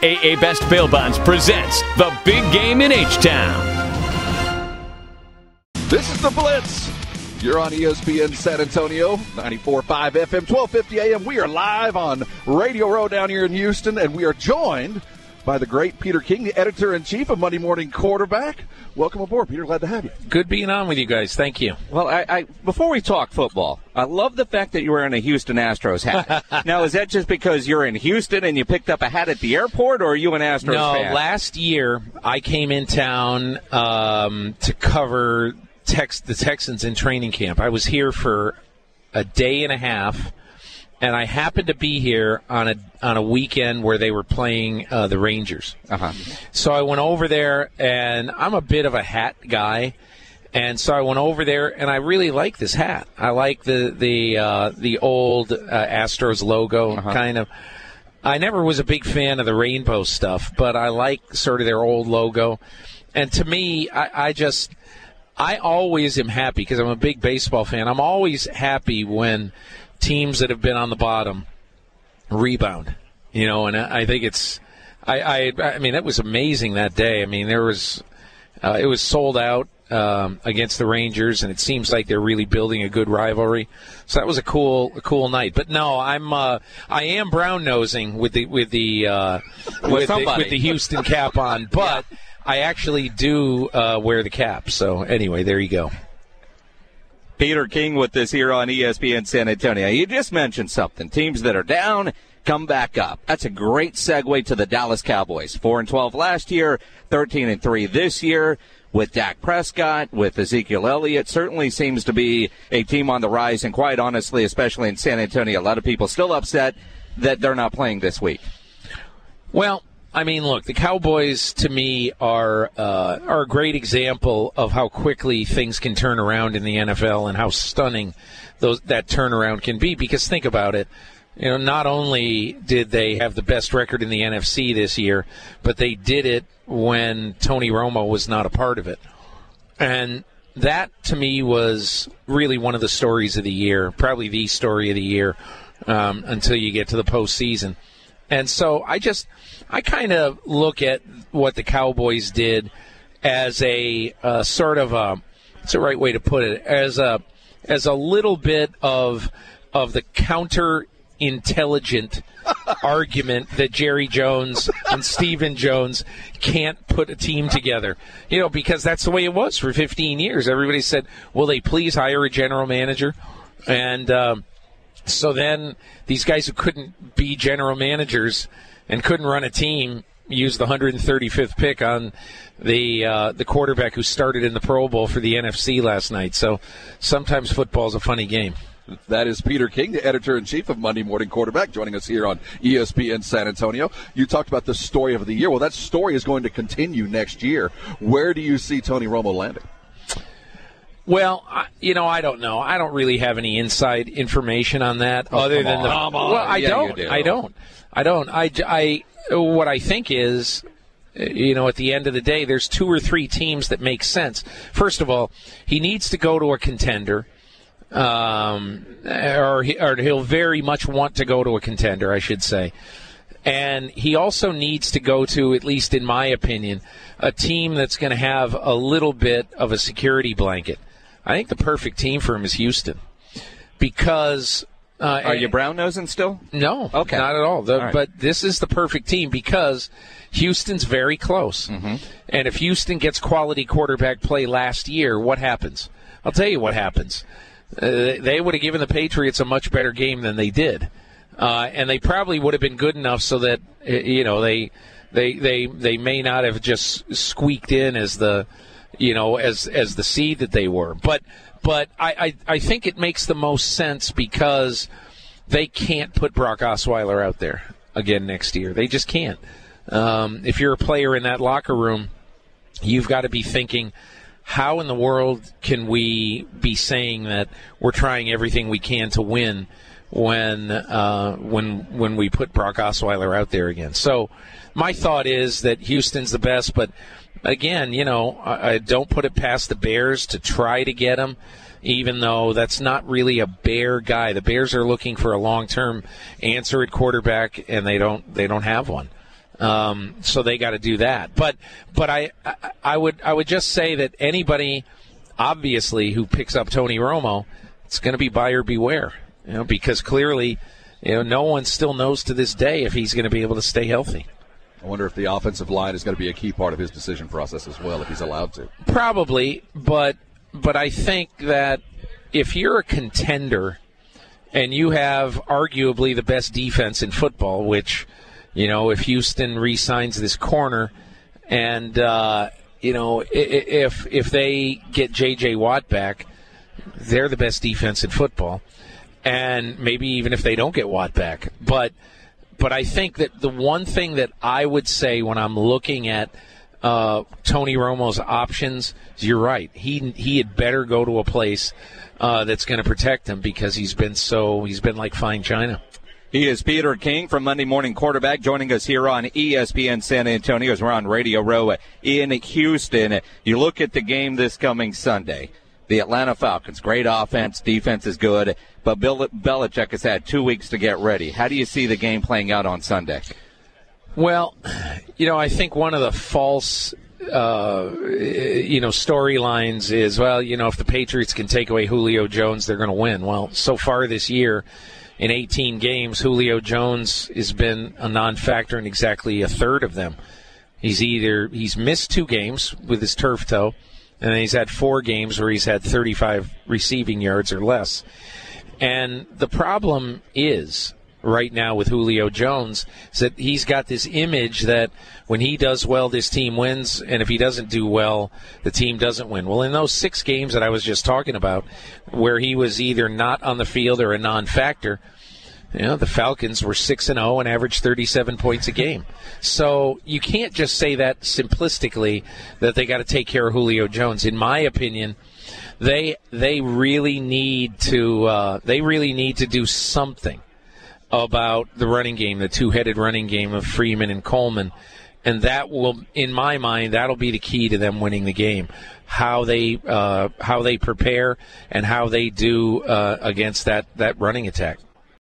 AA Best Bail Bonds presents the big game in H-Town. This is The Blitz. You're on ESPN San Antonio, 94.5 FM, 1250 AM. We are live on Radio Row down here in Houston, and we are joined by the great Peter King, the editor-in-chief of Monday Morning Quarterback. Welcome aboard, Peter. Glad to have you. Good being on with you guys. Thank you. Well, I before we talk football, I love the fact that you were in a Houston Astros hat. Now, is that just because you're in Houston and you picked up a hat at the airport, or are you an Astros fan? No, last year I came in town to cover the Texans in training camp. I was here for a day and a half, and I happened to be here on a weekend where they were playing the Rangers. So I went over there, and I'm a bit of a hat guy, and so I went over there, and I really like this hat. I like the old Astros logo kind of. I never was a big fan of the rainbow stuff, but I like sort of their old logo. And to me, I always am happy because I'm a big baseball fan. I'm always happy when teams that have been on the bottom rebound, and I think it's I mean, it was amazing that day. I mean, it was sold out against the Rangers, and it seems like they're really building a good rivalry. So that was a cool night. But no, I am brown nosing with the Houston cap on, but I actually do wear the cap. So anyway, there you go. Peter King with us here on ESPN San Antonio. You just mentioned something. Teams that are down come back up. That's a great segue to the Dallas Cowboys. 4-12 last year, 13-3 this year. With Dak Prescott, with Ezekiel Elliott, certainly seems to be a team on the rise. And quite honestly, especially in San Antonio, a lot of people still upset that they're not playing this week. Well, I mean, look, the Cowboys, to me, are a great example of how quickly things can turn around in the NFL and how stunning that turnaround can be. Because think about it. Not only did they have the best record in the NFC this year, but they did it when Tony Romo was not a part of it. And that, to me, was really one of the stories of the year, probably the story of the year, until you get to the postseason. And so I kind of look at what the Cowboys did as a sort of what's the right way to put it, as a little bit of the counter-intelligent argument that Jerry Jones and Stephen Jones can't put a team together. Because that's the way it was for 15 years. Everybody said, will they please hire a general manager? And so then these guys who couldn't be general managers and couldn't run a team used the 135th pick on the quarterback who started in the Pro Bowl for the NFC last night. So sometimes football's a funny game. That is Peter King, the editor-in-chief of Monday Morning Quarterback, joining us here on ESPN San Antonio. You talked about the story of the year. Well, that story is going to continue next year. Where do you see Tony Romo landing? Well, I don't know. I don't really have any inside information on that other than the. Well, I don't. What I think is, at the end of the day, there's two or three teams that make sense. First of all, he needs to go to a contender, or he'll very much want to go to a contender, I should say. And he also needs to go to, at least in my opinion, a team that's going to have a little bit of a security blanket. I think the perfect team for him is Houston, because are you brown-nosing still? No, okay, not at all. Right. But this is the perfect team because Houston's very close. Mm-hmm. And if Houston gets quality quarterback play last year, what happens? I'll tell you what happens. They would have given the Patriots a much better game than they did, and they probably would have been good enough so that they may not have just squeaked in as the as the seed that they were. But I think it makes the most sense because they can't put Brock Osweiler out there again next year. They just can't. If you're a player in that locker room, you've got to be thinking, how in the world can we be saying that we're trying everything we can to win when we put Brock Osweiler out there again? So my thought is that Houston's the best, but again, I don't put it past the Bears to try to get him, even though that's not really a Bear guy. The Bears are looking for a long-term answer at quarterback, and they don't have one. So they got to do that. But I would just say that anybody, obviously, who picks up Tony Romo, it's going to be buyer beware. Because clearly, no one still knows to this day if he's going to be able to stay healthy. I wonder if the offensive line is going to be a key part of his decision process as well, if he's allowed to. Probably, but I think that if you're a contender and you have arguably the best defense in football, which, if Houston re-signs this corner and, if they get J.J. Watt back, they're the best defense in football. And maybe even if they don't get Watt back. But I think that the one thing that I would say when I'm looking at Tony Romo's options is you're right. He had better go to a place that's going to protect him because he's been like fine china. He is Peter King from Monday Morning Quarterback, joining us here on ESPN San Antonio as we're on Radio Row in Houston. You look at the game this coming Sunday. The Atlanta Falcons, great offense, defense is good, but Bill Belichick has had 2 weeks to get ready. How do you see the game playing out on Sunday? Well, I think one of the false, storylines is, if the Patriots can take away Julio Jones, they're going to win. Well, so far this year, in 18 games, Julio Jones has been a non-factor in exactly a third of them. He's missed 2 games with his turf toe, and then he's had 4 games where he's had 35 receiving yards or less. And the problem is, right now with Julio Jones, is that he's got this image that when he does well, this team wins, and if he doesn't do well, the team doesn't win. Well, in those 6 games that I was just talking about, where he was either not on the field or a non-factor, the Falcons were 6-0 and averaged 37 points a game. So you can't just say that simplistically that they got to take care of Julio Jones. In my opinion, they really need to do something about the running game, the two-headed running game of Freeman and Coleman, and that will, in my mind, that'll be the key to them winning the game. How they prepare and how they do against that running attack.